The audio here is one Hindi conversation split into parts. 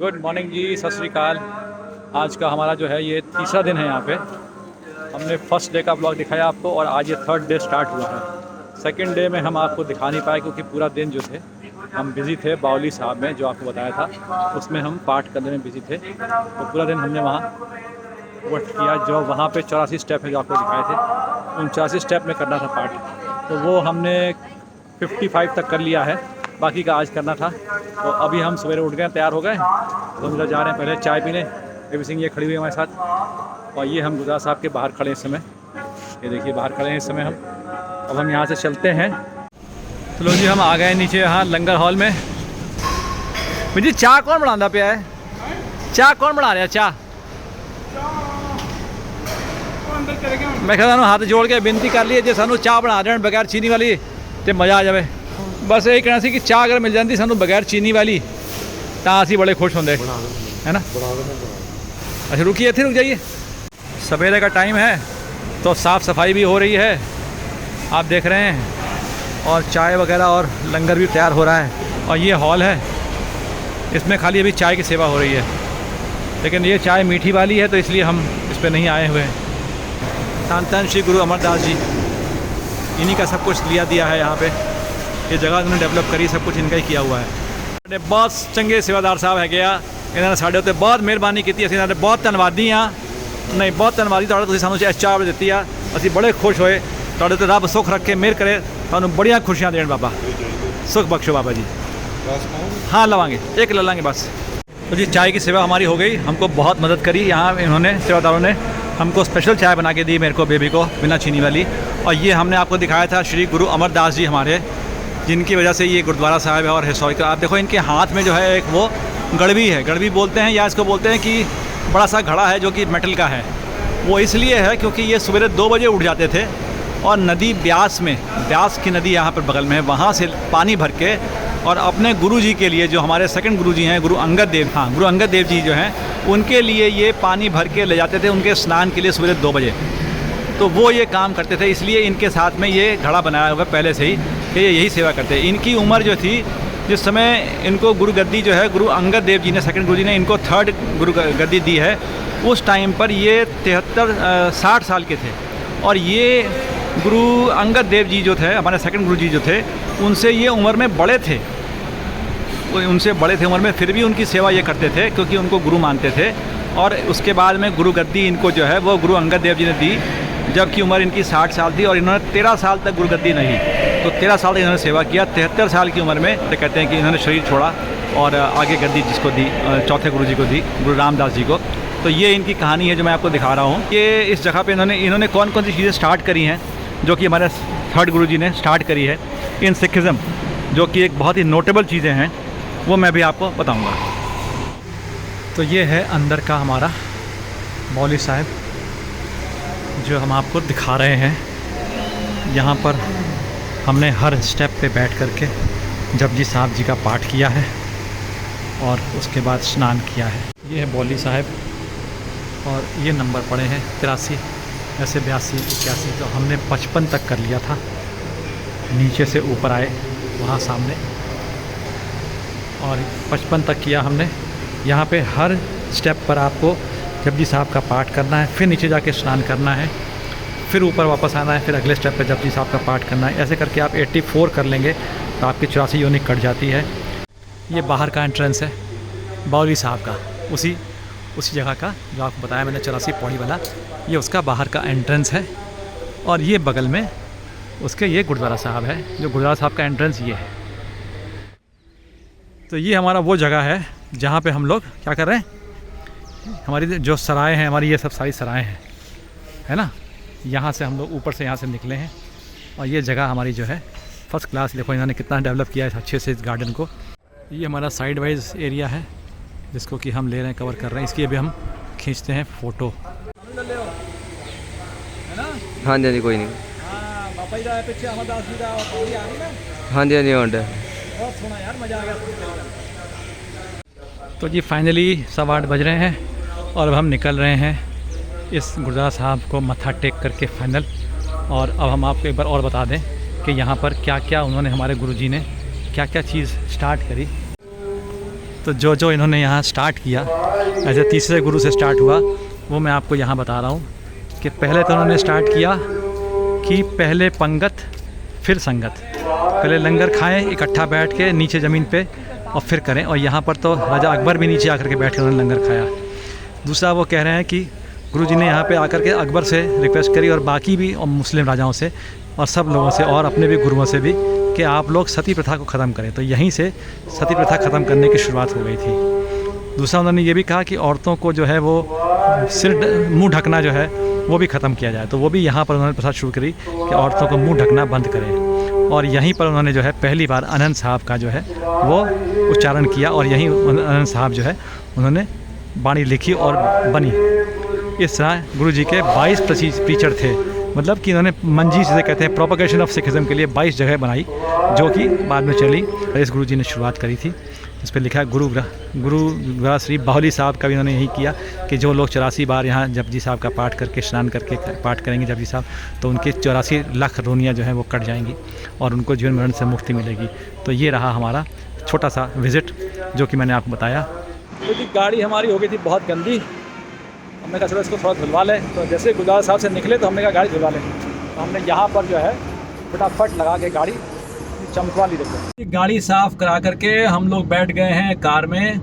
गुड मॉर्निंग जी, सत श्री अकाल। आज का हमारा जो है ये तीसरा दिन है यहाँ पे। हमने फर्स्ट डे का ब्लॉग दिखाया आपको और आज ये थर्ड डे स्टार्ट हुआ है। सेकंड डे में हम आपको दिखा नहीं पाए क्योंकि पूरा दिन जो थे हम बिज़ी थे बावली साहब में, जो आपको बताया था उसमें हम पाठ करने में बिज़ी थे। तो पूरा दिन हमने वहाँ वर्क किया। जो वहाँ पे 84 स्टेप है जो आपको दिखाए थे, उन 84 स्टेप में करना था पाठ, तो वो हमने 55 तक कर लिया है, बाकी का आज करना था। तो अभी हम सवेरे उठ गए, तैयार हो गए, तो हम इधर जा रहे हैं पहले चाय पीने। देवी सिंह ये खड़ी हुई है हमारे साथ और ये हम गुजरात साहब के बाहर खड़े हैं इस समय। ये देखिए बाहर खड़े हैं इस समय हम। अब हम यहाँ से चलते हैं। तो लो जी, हम आ गए नीचे यहाँ लंगर हॉल में। मुझे चाय कौन बनाता पिया है? चाय कौन बना रहा है? चाय मैं कहता हूँ हाथ जोड़ के बेनती कर ली जे सानू चाह बना दें बगैर चीनी वाली तो मज़ा आ जाए। बस यही कहना सी कि चाह अगर मिल जाती सानू बगैर चीनी वाली तो असी बड़े खुश होंगे, है ना। अच्छा रुकिए, इतने रुक जाइए। सवेरे का टाइम है तो साफ़ सफाई भी हो रही है, आप देख रहे हैं, और चाय वगैरह और लंगर भी तैयार हो रहा है। और ये हॉल है, इसमें खाली अभी चाय की सेवा हो रही है, लेकिन ये चाय मीठी वाली है तो इसलिए हम इस पर नहीं आए हुए हैं। धन धन श्री गुरु अमरदास जी, इन्हीं का सब कुछ लिया दिया है यहाँ पे। ये जगह उन्होंने डेवलप करी, सब कुछ इनका ही किया हुआ है। बहुत चंगे सेवादार साहब है गया, इन्होंने साढ़े उत्ते बहुत मेहरबानी की। असीं इन्हां दे बहुत धन्नवादी हाँ, नहीं बहुत धन्नवादी तुहाडा, तुसीं सानूं चाह दित्ती आ, असीं बड़े खुश होए। तुहाडे ते रब सुख रखे, मेहर करे, तुहानूं बड़ियां खुशियां देण बाबा, सुख बख्शो बाबा जी। हाँ लवांगे, एक ले लेंगे बस। तो जी चाय की सेवा हमारी हो गई, हमको बहुत मदद करी यहाँ इन्होंने, सेवादारों ने हमको स्पेशल चाय बना के दी मेरे को, बेबी को, बिना चीनी वाली। और ये हमने आपको दिखाया था श्री गुरु अमरदास जी हमारे, जिनकी वजह से ये गुरुद्वारा साहब है और हिस्टोरिकल। आप देखो इनके हाथ में जो है एक वो गड़वी है, गड़वी बोलते हैं या इसको बोलते हैं कि बड़ा सा घड़ा है जो कि मेटल का है। वो इसलिए है क्योंकि ये सवेरे 2 बजे उठ जाते थे और नदी ब्यास में, ब्यास की नदी यहाँ पर बगल में है, वहाँ से पानी भर के और अपने गुरु जी के लिए, जो हमारे सेकंड गुरु जी हैं गुरु अंगद देव, हाँ गुरु अंगद देव जी जो हैं, उनके लिए ये पानी भर के ले जाते थे उनके स्नान के लिए सवेरे 2 बजे। तो वो ये काम करते थे, इसलिए इनके साथ में ये घड़ा बनाया हुआ पहले से ही कि ये यही सेवा करते हैं। इनकी उम्र जो थी, जिस समय इनको गुरु गद्दी जो है गुरु अंगद देव जी ने, सेकंड गुरु जी ने इनको 3rd गुरु गद्दी दी है, उस टाइम पर ये 60 साल के थे। और ये गुरु अंगद देव जी जो थे, हमारे सेकंड गुरु जी जो थे, उनसे ये उम्र में बड़े थे, उनसे बड़े थे उम्र में, फिर भी उनकी सेवा ये करते थे क्योंकि उनको गुरु मानते थे। और उसके बाद में गुरु गद्दी इनको जो है वो गुरु अंगद देव जी ने दी, जबकि उम्र इनकी 60 साल थी और इन्होंने 13 साल तक गुरु गद्दी नहीं, तो 13 साल तक इन्होंने सेवा किया। 73 साल की उम्र में तो कहते हैं कि इन्होंने शरीर छोड़ा और आगे गद्दी जिसको दी, चौथे गुरु जी को दी, गुरु रामदास जी को। तो ये इनकी कहानी है जो मैं आपको दिखा रहा हूँ। ये इस जगह पे इन्होंने कौन कौन सी चीज़ें स्टार्ट करी हैं जो कि हमारे 3rd गुरु जी ने स्टार्ट करी है इन सिखिज़म, जो कि एक बहुत ही नोटेबल चीज़ें हैं, वो मैं भी आपको बताऊँगा। तो ये है अंदर का हमारा मौलवी साहब जो हम आपको दिखा रहे हैं। यहाँ पर हमने हर स्टेप पे बैठ करके जपजी साहब जी का पाठ किया है और उसके बाद स्नान किया है। ये है मौलवी साहब और ये नंबर पड़े हैं 83, ऐसे 82, 81। तो हमने 55 तक कर लिया था, नीचे से ऊपर आए वहाँ सामने और 55 तक किया हमने। यहाँ पे हर स्टेप पर आपको जपजी साहब का पाठ करना है, फिर नीचे जाके स्नान करना है, फिर ऊपर वापस आना है, फिर अगले स्टेप पे जपजी साहब का पाठ करना है। ऐसे करके आप 84 कर लेंगे तो आपकी 84 यूनिट कट जाती है। ये बाहर का एंट्रेंस है बावली साहब का, उसी जगह का जो आपको बताया मैंने 84 पौड़ी वाला, ये उसका बाहर का एंट्रेंस है। और ये बगल में उसके ये गुरुद्वारा साहब है, जो गुरुद्वारा साहब का एंट्रेंस ये है। तो ये हमारा वो जगह है जहाँ पे हम लोग क्या कर रहे हैं, हमारी जो सराय हैं, हमारी ये सब सारी सराय हैं, है ना। यहाँ से हम लोग ऊपर से यहाँ से निकले हैं और ये जगह हमारी जो है फर्स्ट क्लास। देखो इन्होंने कितना डेवलप किया है अच्छे से इस गार्डन को। ये हमारा साइड वाइज एरिया है जिसको कि हम ले रहे हैं, कवर कर रहे हैं। इसकी अभी हम खींचते हैं फ़ोटो। हाँ जी कोई नहीं। हाँ जी बहुत सोना यार, मज़ा आ गया। तो जी फाइनली 8:15 बज रहे हैं और अब हम निकल रहे हैं इस गुरुद्वारा साहब को मत्था टेक करके फाइनल। और अब हम आपको एक बार और बता दें कि यहाँ पर क्या क्या उन्होंने, हमारे गुरुजी ने क्या क्या चीज़ स्टार्ट करी। तो जो जो इन्होंने यहाँ स्टार्ट किया, ऐसे तीसरे गुरु से स्टार्ट हुआ, वो मैं आपको यहाँ बता रहा हूँ कि पहले तो उन्होंने स्टार्ट किया कि पहले पंगत फिर संगत, पहले लंगर खाएं इकट्ठा बैठ के नीचे ज़मीन पे और फिर करें। और यहाँ पर तो राजा अकबर भी नीचे आकर के बैठ कर उन्होंने लंगर खाया। दूसरा वो कह रहे हैं कि गुरुजी ने यहाँ पे आकर के अकबर से रिक्वेस्ट करी और बाकी भी और मुस्लिम राजाओं से और सब लोगों से और अपने भी गुरुओं से भी कि आप लोग सती प्रथा को ख़त्म करें। तो यहीं से सती प्रथा ख़त्म करने की शुरुआत हो गई थी। दूसरा उन्होंने ये भी कहा कि औरतों को जो है वो सिर मुंह ढकना जो है वो भी ख़त्म किया जाए। तो वो भी यहाँ पर उन्होंने प्रथा शुरू करी कि औरतों को मुंह ढकना बंद करें। और यहीं पर उन्होंने जो है पहली बार अनंत साहब का जो है वो उच्चारण किया और यहीं अनंत साहब जो है उन्होंने बाणी लिखी और बनी। इस तरह गुरु जी के 22 प्रीचर थे, मतलब कि इन्होंने मंजी जिसे कहते हैं प्रोपगेशन ऑफ सिखिज़म के लिए 22 जगह बनाई जो कि बाद में चली। और इस गुरु जी ने शुरुआत करी थी। इस पर लिखा है गुरु ग्रह श्री बाहुली साहब का भी उन्होंने यही किया कि जो लोग 84 बार यहाँ जपजी साहब का पाठ करके स्नान करके पाठ करेंगे जपजी साहब, तो उनके 84 लाख रोनियाँ जो हैं वो कट जाएंगी और उनको जीवन मरण से मुक्ति मिलेगी। तो ये रहा हमारा छोटा सा विज़िट जो कि मैंने आपको बताया। क्योंकि गाड़ी हमारी हो गई थी बहुत गंदी, हमने कहा चलो इसको थोड़ा धुलवा लें। तो जैसे गुरुद्वारा साहब से निकले तो हमने कहा गाड़ी धुलवा लें। तो हमने यहाँ पर जो है फटाफट लगा के गाड़ी चमकवा ली। देखो गाड़ी साफ़ करा करके हम लोग बैठ गए हैं कार में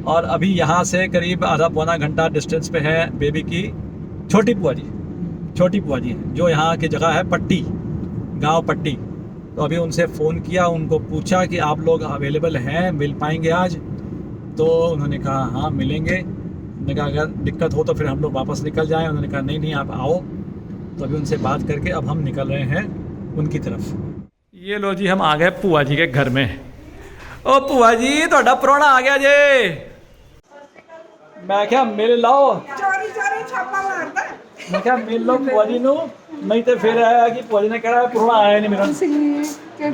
और अभी यहाँ से करीब आधा पौना घंटा डिस्टेंस पे है बेबी की छोटी बुआ जी जो यहाँ की जगह है पट्टी, गांव पट्टी। तो अभी उनसे फ़ोन किया, उनको पूछा कि आप लोग अवेलेबल हैं, मिल पाएंगे आज? तो उन्होंने कहा हाँ मिलेंगे। उन्होंने कहा अगर दिक्कत हो तो फिर हम लोग वापस निकल जाएं। उन्होंने कहा नहीं आप आओ। तो अभी उनसे बात करके अब हम निकल रहे हैं उनकी तरफ। ये लो जी हम आ गए पुआ जी के घर में। ओ पुआ जी ਤੁਹਾਡਾ ਪ੍ਰਾਹੁਣਾ आ गया जे। मैं क्या मिल लो, चोरी छापा मारदा। मैं क्या मिल लो पुआ जी नू, नहीं तो फिर आया कि पुआ जी ने कहा ਪ੍ਰਾਹੁਣਾ आया नहीं मेरा।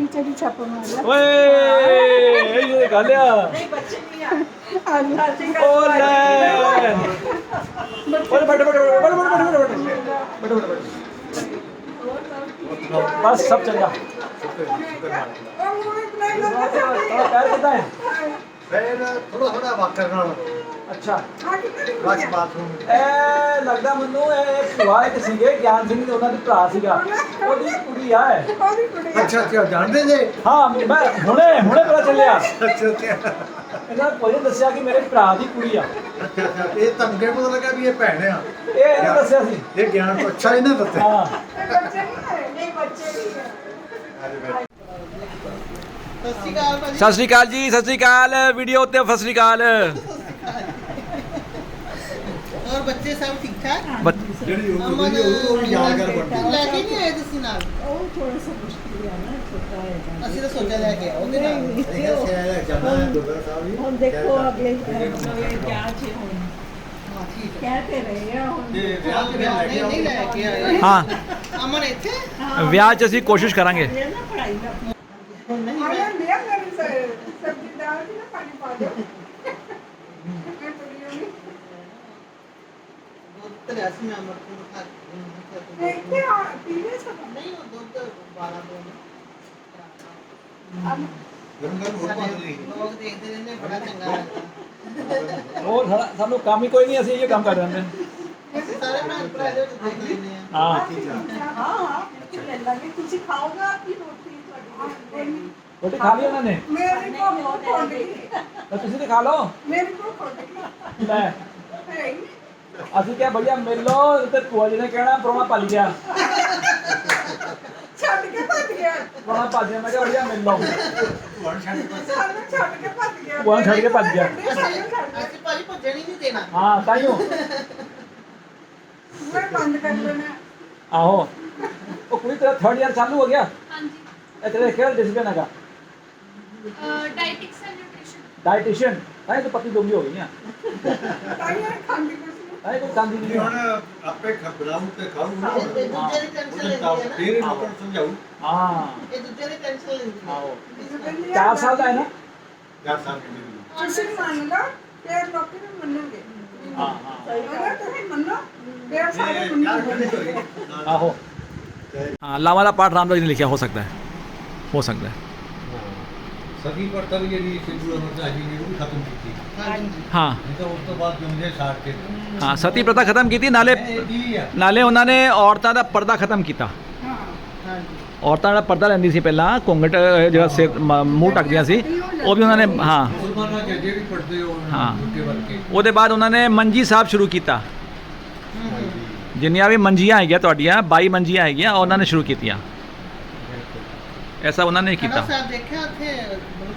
चोरी छापा मारदा। ओए ये गल आ नहीं बच्चे नहीं आ। ओ ले बड़े बस सब चंगा। पैर कितना है? थोड़ा वाक करना। अच्छा बस बाथरूम ए लगदा ਮੈਨੂੰ ਇਹ ਭੂਆ ਇੱਕ ਸੀਗੇ ਗਿਆਨ ਸਿੰਘ ਦੇ ਉਹਨਾਂ ਦੇ ਭਰਾ ਸੀਗਾ, ਉਹਦੀ ਕੁੜੀ ਆ ਹੈ। अच्छा जानते थे। ਹਾਂ ਮੈਂ ਹੁਣੇ ਪਤਾ ਚੱਲਿਆ। अच्छा ਇਹਨਾਂ ਕੋਈ ਦੱਸਿਆ ਕਿ ਮੇਰੇ ਭਰਾ ਦੀ ਕੁੜੀ ਆ। ये तमके पता लगा भी ये भैन है। ਇਹ ਇਹਨੇ ਦੱਸਿਆ ਸੀ। ये ज्ञान तो अच्छा ही ना दते। ਹਾਂ नहीं बच्चे नहीं है। ਸਤਿ ਸ਼੍ਰੀ ਅਕਾਲ ਜੀ, ਸਤਿ ਸ਼੍ਰੀ ਅਕਾਲ। ਵੀਡੀਓ ਉੱਤੇ ਸਤਿ ਸ਼੍ਰੀ ਅਕਾਲ। और बच्चे सब ठीक ठाक ਜਿਹੜੀ ਉਹ ਵੀ ਯਾਦ ਕਰ ਬੰਦੇ। लेके नहीं आए ਤੁਸੀਂ ਨਾਲ ਉਹ ਥੋੜਾ ਸਾ ਮੁਸ਼ਕਿਲ ਹੈ ਨਾ, ਛੋਟਾ ਹੈ। ਅਸੀਂ ਤਾਂ ਸੋਚਿਆ ਲੈ ਕੇ ਆਓਗੇ ਨਾਲ ਹੁਣ ਦੇਖੋ ਅਗਲੇ ਕਿਆ ਚ ਹੁਣ ਹਾਂ ਠੀਕ ਹੈ ਕਹਿ ਰਹੇ ਆ ਹੁਣ ਨਹੀਂ ਲੈ ਕੇ ਆਏ ਹਾਂ ਅਮਨ ਇੱਥੇ ਵਿਆਹ 'ਚ ਅਸੀਂ ਕੋਸ਼ਿਸ਼ ਕਰਾਂਗੇ। ਇਹ ਨਾ ਪੜਾਈ ਦਾ ਹੁਣ ਨਹੀਂ ਆਇਆ ਲਿਆ ਮੇਰੀ ਸਬਜ਼ੀ ਦਾਲ ਦੀ ਨਾ ਪਾਣੀ ਪਾ ਦਿਓ। ਮੈਂ ਕੁੜੀਆਂ ਨੂੰ ਦੁੱਧ ਲਿਆ ਸੀ ਮੈਂ ਅਮਰ ਨੂੰ ਖਾ ਇੱਥੇ ਆ ਪੀਲੇ ਸਭ ਨਹੀਂ ਉਹ ਦੁੱਧ 12 ਦੋ ਲੋਕ ਦੇਖਦੇ ਰਹਿੰਦੇ ਬੜਾ ਚੰਗਾ ਲੱਗਦਾ ਹੋਰ ਸਾਨੂੰ ਕੰਮ ਹੀ ਕੋਈ ਨਹੀਂ, ਅਸੀਂ ਇਹ ਕੰਮ ਕਰ ਰਹੇ ਹਾਂ। ਅਸੀਂ ਸਾਰੇ ਭੈਣ ਭਰਾ ਦੇ ਵਿੱਚ ਦੇਖ ਲੈਂਦੇ ਆ ਹਾਂ ਹਾਂ ਲੈ ਲਾਂਗੇ। ਤੁਸੀਂ ਖਾਓਗਾ ਕੀ ਰੋਟੀ ਤੁਹਾਡੀ? ਰੋਟੀ ਖਾ ਲਈ ਉਹਨਾਂ ਨੇ? ਮੇਰੀ ਕੋ ਖੋਲ ਗਈ। ਤਾਂ ਤੁਸੀਂ ਤੇ ਖਾ ਲਓ। ਮੇਰੀ ਕੋ ਖੋਲ ਗਈ ਲੈ ਹੈ ਹੀ ਅਸੀਂ ਕਿਹਾ ਭਈਆ ਮਿਲ ਲਓ, ਤੇ ਭੂਆ ਜੀ ਨੇ ਕਹਿਣਾ ਪ੍ਰਾਹੁਣਾ ਭੱਜ ਗਿਆ। ਛੱਡ ਕੇ ਭੱਜ ਗਿਆ। ਪ੍ਰਾਹੁਣਾ ਭੱਜ ਗਿਆ। ਮੈਂ ਕਿਹਾ ਭਈਆ ਮਿਲ ਲਓ। ਸਾਨੂੰ ਛੱਡ ਕੇ ਭੱਜ ਗਿਆ। ਭੂਆ ਨੂੰ ਛੱਡ ਕੇ ਭੱਜ ਗਿਆ। ਅਸੀਂ ਭਾਜੀ ਭੱਜਣ ਹੀ ਨਹੀਂ ਦੇਣਾ ਹਾਂ ਤਾਈਓ ਮੈਂ ਬੰਦ ਕਰ ਲੈਣਾ। ਆਹੋ ਉਹ ਕੁੜੀ ਤੇਰਾ 3rd ਈਅਰ ਚਾਲੂ ਹੋ ਗਿਆ। ਹਾਂਜੀ ਇਹ ਤੇਰੇ ਕਿਹੜਾ ਡਿਸਪਲਿਨ ਹੈਗਾ? Dietetics and nutrition dietitian. नहीं तो पत्ती दोगी हो गई हैं। ਤਾਈਆਂ ਖਾਂਦੀ ਕੁਛ ਨਹੀਂ। नहीं तो खांदी नहीं ਹੁਣ है। ਆਪੇ ਖਬਰਾਂ ਤੇ ਖਾਊ ਨਾ ਦੂਜੇ ਦੀ ਟੈਨਸ਼ਨ ਲੈਂਦੀ ਹੈ ਫਿਰ ਇਹਨੂੰ ਕੋਣ ਸਮਝਾਊ। हाँ ਇਹ ਦੂਜੇ ਦੀ ਟੈਨਸ਼ਨ ਲੈਂਦੀ ਹੈ आओ 4 साल का है ना। 4 ਸਾਲ ਦੀ ਮੇਰੀ ਤੁਸੀਂ ਮੰਨ ਲਓ ਫਿਰ ਲੋਕੀ ਵੀ ਮੰਨਣਗੇ। हाँ हाँ ਅਗਰ ਤੁਸੀਂ ਮੰਨੋ ਫਿਰ ਸਾਰੇ ਮੰਨਣਗੇ। आहो हाँ लावाला पाठ रामदास जी ने लिखा हो सकता है, हो सकता है। ਸਤੀ ਪ੍ਰਥਾ ਵੀ ਜਿਹੜੀ ਸਿੱਧੂ ਅਮਰਦਾਸ ਜੀ ਨੇ ਉਹ ਵੀ ਖਤਮ ਕੀਤੀ ਹਾਂਜੀ ਹਾਂ ਨਹੀਂ ਤਾਂ ਉਸ ਤੋਂ ਬਾਅਦ ਜੰਮਦੇ ਸਾੜ ਕੇ ਹਾਂ ਸਤੀ ਪ੍ਰਥਾ ਖਤਮ ਕੀਤੀ, ਨਾਲੇ ਇਹ ਜੀ ਆ ਨਾਲੇ ਉਹਨਾਂ ਨੇ ਔਰਤਾਂ ਦਾ ਪਰਦਾ ਖਤਮ ਕੀਤਾ। ਹਾਂ ਹਾਂਜੀ ਔਰਤਾਂ ਦਾ ਪਰਦਾ ਲੈਂਦੀ ਸੀ ਪਹਿਲਾਂ, ਘੁੰਗਟ ਜਿਹੜਾ ਸਿਰ ਮੂੰਹ ਢੱਕਦੀਆਂ ਸੀ, ਉਹ ਵੀ ਉਹਨਾਂ ਨੇ ਹਾਂ ਮੁਸਲਮਾਨਾਂ ਦੇ ਜੇ ਵੀ ਪੜਦੇ ਹੋ ਹਾਂ। ਦੂਜੇ ਵਰਗੇ ਉਹਦੇ ਬਾਅਦ ਉਹਨਾਂ ਨੇ ਮੰਜੀ ਸਾਹਿਬ ਸ਼ੁਰੂ ਕੀਤਾ। ਜਿੰਨੀਆਂ ਵੀ ਮੰਜੀਆਂ ਹੈਗੀਆਂ ਤੁਹਾਡੀਆਂ 22 ਮੰਜੀਆਂ ਹੈਗੀਆਂ ਉਹਨਾਂ ਨੇ ਸ਼ੁਰੂ ਕੀਤੀਆਂ। ਐਸਾ ਉਹਨਾਂ ਨੇ ਖੜਾ ਕੀਤਾ। ਸਾਹਿਬ ਦੇਖਿਆ ਉੱਥੇ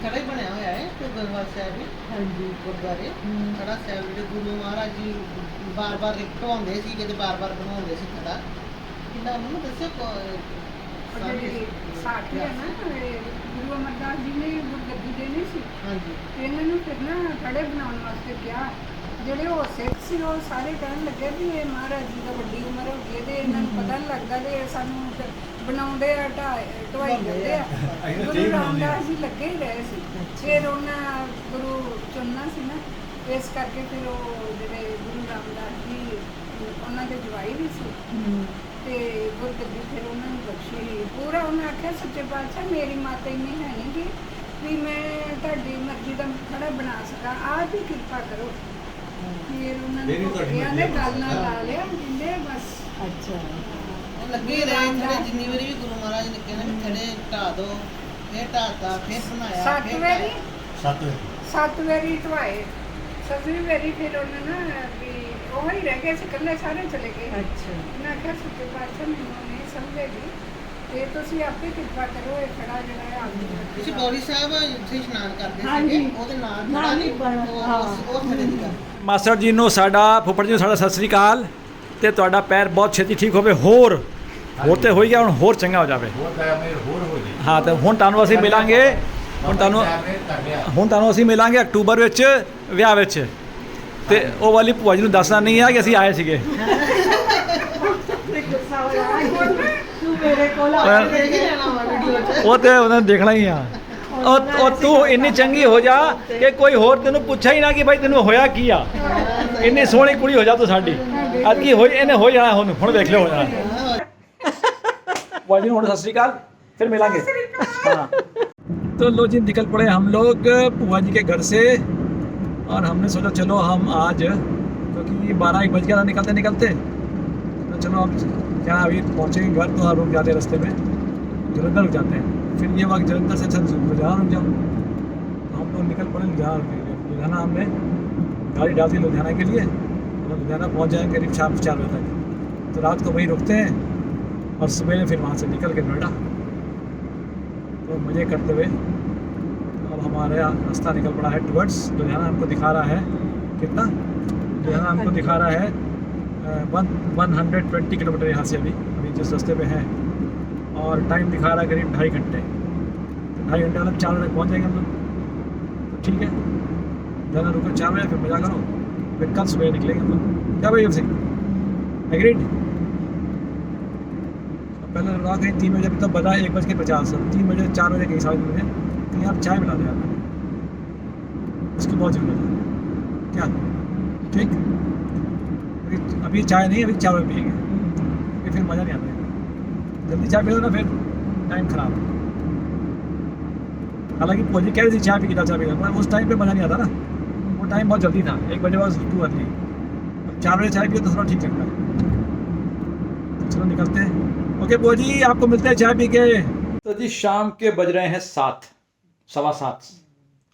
ਖੜਾ ਹੀ ਬਣਿਆ ਹੋਇਆ ਹੈ ਤੇ ਗੁਰਦੁਆਰਾ ਸਾਹਿਬ ਵੀ ਹਾਂਜੀ ਗੁਰਦੁਆਰੇ ਖੜਾ ਸਾਹਿਬ ਜਿਹੜੇ ਗੁਰੂ ਮਹਾਰਾਜ ਜੀ ਬਾਰ-ਬਾਰ ਢਵਾਉਂਦੇ ਸੀ ਕਿਤੇ ਬਾਰ-ਬਾਰ ਬਣਾਉਂਦੇ ਸੀ ਖੜਾ ਕਿੰਨਾ ਮੈਨੂੰ ਦੱਸਿਓ ਜਿਹੜੀ ਸਾਖੀ ਹੈ ਨਾ ਗੁਰੂ ਅਮਰਦਾਸ ਜੀ ਨੇ ਗੁਰਗੱਦੀ ਦੇਣੀ ਸੀ ਹਾਂਜੀ ਤੇ ਇਹਨਾਂ ਨੂੰ ਫਿਰ ਨਾ ਖੜੇ ਬਣਾਉਣ ਵਾਸਤੇ ਕਿਹਾ। ਜਿਹੜੇ ਉਹ ਸਿੱਖ ਸੀ ਉਹ ਸਾਰੇ ਕਹਿਣ ਲੱਗੇ ਵੀ ਇਹ ਮਹਾਰਾਜ ਜੀ ਦਾ ਵੱਡੀ ਉਮਰ ਹੋ ਗਈ ਤੇ ਇਹਨਾਂ ਨੂੰ ਪਤਾ ਨਹੀਂ ਲੱਗਦਾ ਤੇ ਸਾਨੂੰ ਫਿਰ ਬਣਾਉਂਦੇ ਆ ਢਵਾਈ ਜਾਂਦੇ ਆ। ਗੁਰੂ ਰਾਮਦਾਸ ਜੀ ਲੱਗੇ ਹੀ ਰਹੇ ਸੀ। ਫਿਰ ਉਹਨਾਂ ਗੁਰੂ ਚੁਣਨਾ ਸੀ ਨਾ, ਇਸ ਕਰਕੇ ਫਿਰ ਉਹ ਜਿਹੜੇ ਗੁਰੂ ਰਾਮਦਾਸ ਜੀ ਉਹਨਾਂ ਦੇ ਜਵਾਈ ਵੀ ਸੀ ਤੇ ਗੁਰਗੱਦੀ ਫਿਰ ਉਹਨਾਂ ਨੂੰ ਬਖਸ਼ੀ। ਪੂਰਾ ਉਹਨੇ ਆਖਿਆ ਸੱਚੇ ਪਾਤਸ਼ਾਹ ਮੇਰੀ ਮਾਤਾ ਇੰਨੀ ਹੈ ਨਹੀਂ ਕਿ ਮੈਂ ਤੁਹਾਡੀ ਮਰਜ਼ੀ ਦਾ ਖੜਾ ਬਣਾ ਸਕਾਂ, ਆਪ ਹੀ ਕਿਰਪਾ ਕਰੋ। ਫਿਰ ਉਹਨਾਂ ਨੇ ਇਹਨਾਂ ਨੇ ਗੱਲ ਨਾਲ ਲਾ ਲਿਆ ਜਿੰਦੇ ਬਸ। ਅੱਛਾ ਉਹ ਲੱਗੇ ਹੀ ਰਹੇ ਖੜੇ ਜਿੰਨੀ ਵਾਰੀ ਵੀ ਗੁਰੂ ਮਹਾਰਾਜ ਨੇ ਕਿਹਾ ਵੀ ਖੜੇ ਢਾ ਦੋ ਫਿਰ ਢਾਤਾ ਫਿਰ ਬਣਾਇਆ ਸੱਤ ਵਾਰੀ ਸੱਤ ਵਾਰੀ ਢਵਾਏ। 7ਵੀਂ ਵਾਰੀ ਫਿਰ ਉਹਨਾਂ ਨਾ ਵੀ ਉਹ ਹੀ ਰਹਿ ਗਏ ਸੀ, ਇਕੱਲੇ ਸਾਰੇ ਚਲੇ ਗਏ। ਅੱਛਾ ਇਹਨਾਂ ਆਖਿਆ ਸੱਚੇ ਪਾਤਸ਼ਾਹ ਮੈਨੂੰ ਨਹੀਂ ਸਮਝੇਗੀ ਤੇ ਤੁਸੀਂ ਆਪੇ ਕਿਰਪਾ ਕਰੋ ਇਹ ਖੜਾ ਜਿਹੜਾ ਹੈ ਆਪ ਤੁਸੀਂ ਬੌਲੀ ਸਾਹਿਬ ਜਿੱਥੇ ਇਸ਼ਨਾਨ ਕਰਦੇ ਸੀਗੇ ਉਹਦੇ ਨਾਲ ਖੜਾ ਨਹੀਂ ਉਹ ਖੜੇ ਸੀਗਾ ਮਾਸਟਰ ਜੀ ਨੂੰ ਸਾਡਾ, ਫੁੱਫੜ ਜੀ ਨੂੰ ਸਾਡਾ ਸਤਿ ਸ੍ਰੀ ਅਕਾਲ। ਤੇ ਤੁਹਾਡਾ ਪੈਰ ਬਹੁਤ ਛੇਤੀ ਠੀਕ ਹੋਵੇ, ਹੋਰ ਤੇ ਹੋਈ ਗਿਆ, ਹੁਣ ਹੋਰ ਚੰਗਾ ਹੋ ਜਾਵੇ। ਹੋਰ ਦਾ ਮੇਰ ਹੋਰ ਹੋ ਜੀ ਹਾਂ ਤੇ ਹੁਣ ਤੁਹਾਨੂੰ ਅਸੀਂ ਮਿਲਾਂਗੇ, ਹੁਣ ਤੁਹਾਨੂੰ ਅਸੀਂ ਮਿਲਾਂਗੇ ਅਕਤੂਬਰ ਵਿੱਚ ਵਿਆਹ ਵਿੱਚ। ਤੇ ਉਹ ਵਾਲੀ ਭੂਆ ਜੀ ਨੂੰ ਦੱਸਣਾ ਨਹੀਂ ਹੈ ਕਿ ਅਸੀਂ ਆਏ ਸੀਗੇ। ਉਹ ਤੇ ਉਹਨਾਂ ਨੇ ਦੇਖਣਾ ਹੀ ਆ। ਉਹ ਤੂੰ ਇੰਨੀ ਚੰਗੀ ਹੋ ਜਾ ਕਿ ਕੋਈ ਹੋਰ ਤੈਨੂੰ ਪੁੱਛੇ ਹੀ ਨਾ ਕਿ ਭਾਈ ਤੈਨੂੰ ਹੋਇਆ ਕੀ ਆ। ਇੰਨੀ ਸੋਹਣੀ ਕੁੜੀ ਹੋ ਜਾ ਤੂੰ ਸਾਡੀ। ਅੱਜ ਕੀ ਹੋਈ, ਇਹਨੇ ਹੋ ਜਾਣਾ, ਹੁਣ ਵੇਖ ਲਿਓ ਹੋ ਜਾਣਾ। ਭੂਆ ਜੀ ਨੂੰ ਹੁਣ ਸਤਿ ਸ੍ਰੀ अकाल, फिर मिलेंगे। हाँ तो लो जी निकल पड़े हम लोग बुआ जी के घर से, और हमने सोचा चलो हम आज, क्योंकि 12-1 बज गया निकलते निकलते, तो चलो अब क्या अभी पहुँचेंगे घर तो रुक जाते हैं रास्ते में, जलंधर रुक जाते हैं। फिर ये वक्त जलंधर से लुधियाना रुक जाओ, तो हम लोग निकल पड़े लुधियाना। हमने गाड़ी डाल दी लुधियाना के लिए, और लुधियाना पहुँच जाएंगे करीब 4 बजे तक। तो रात को वहीं रुकते हैं और सुबह फिर वहाँ से निकल के नोएडा। तो मज़े करते हुए अब हमारा रास्ता निकल पड़ा है टुवर्ड्स लुधियाना। हमको दिखा रहा है कितना, लुधियाना हमको दिखा रहा है 120 किलोमीटर यहाँ से अभी जिस रास्ते पे है, और टाइम दिखा रहा है करीब 2.5 घंटे। तो 2.5 घंटे मतलब 4 बजे पहुँच जाएंगे हम लोग। तो ठीक है, ज़्यादा रुको 4 बजे, फिर मज़ा करो, फिर कल सुबह निकलेंगे हम लोग। क्या भाई अब सिंह एग्रीड? पहले लगा कहीं 3 बजे, अभी तो बता 1:50, 3 बजे 4 बजे कहीं 7 बजे कहीं आप चाय पिला दे यार, उसकी बहुत जरूरत है। क्या ठीक? अभी चाय नहीं, अभी 4 बजे पिएंगे, फिर मज़ा नहीं आता। जल्दी चाय पी लो ना, फिर टाइम खराब। हालांकि पहुँची कह रही थी चाय पी के चाय पी, पर उस टाइम पे मज़ा नहीं आता ना, वो टाइम बहुत जल्दी था, 1 बजे बाद टू अर्ली। अब 4 बजे चाय पियो तो थोड़ा ठीक लगता है। तो चलो निकलते हैं। ओके बुआ जी, आपको मिलते हैं चाय पी के। तो जी शाम के बज रहे हैं 7, 7:15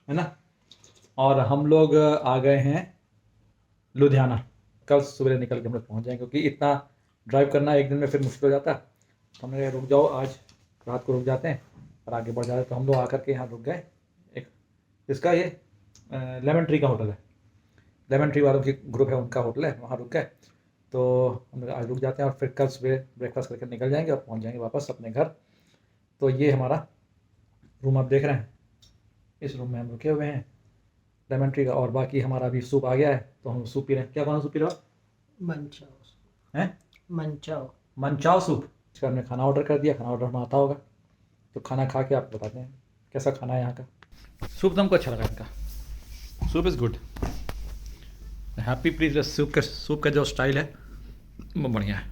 है ना, और हम लोग आ गए हैं लुधियाना। कल सुबह निकल के हम लोग पहुँच जाएंगे, क्योंकि इतना ड्राइव करना एक दिन में फिर मुश्किल हो जाता। तो हमने रुक जाओ, आज रात को रुक जाते हैं और आगे बढ़ जाते हैं। तो हम लोग आकर के यहाँ रुक गए। एक इसका ये लेमन ट्री का होटल है, लेमन ट्री वालों की ग्रुप है, उनका होटल है, वहाँ रुक गए। तो हम लोग आज रुक जाते हैं और फिर कल सुबह ब्रेकफास्ट करके निकल जाएंगे और पहुंच जाएंगे वापस अपने घर। तो ये हमारा रूम आप देख रहे हैं, इस रूम में हम रुके हुए हैं लेमन ट्री का। और बाकी हमारा अभी सूप आ गया है, तो हम सूप पी रहे हैं। क्या कौन सूप पी रहे हो? Manchow soup. इसका हमने खाना ऑर्डर कर दिया, खाना ऑर्डर में आता होगा, तो खाना खा के आपको बताते हैं कैसा खाना है यहाँ का। सूप तो हमको अच्छा लगा इनका, soup is good. Happy please soup का जो स्टाइल है वो बढ़िया है।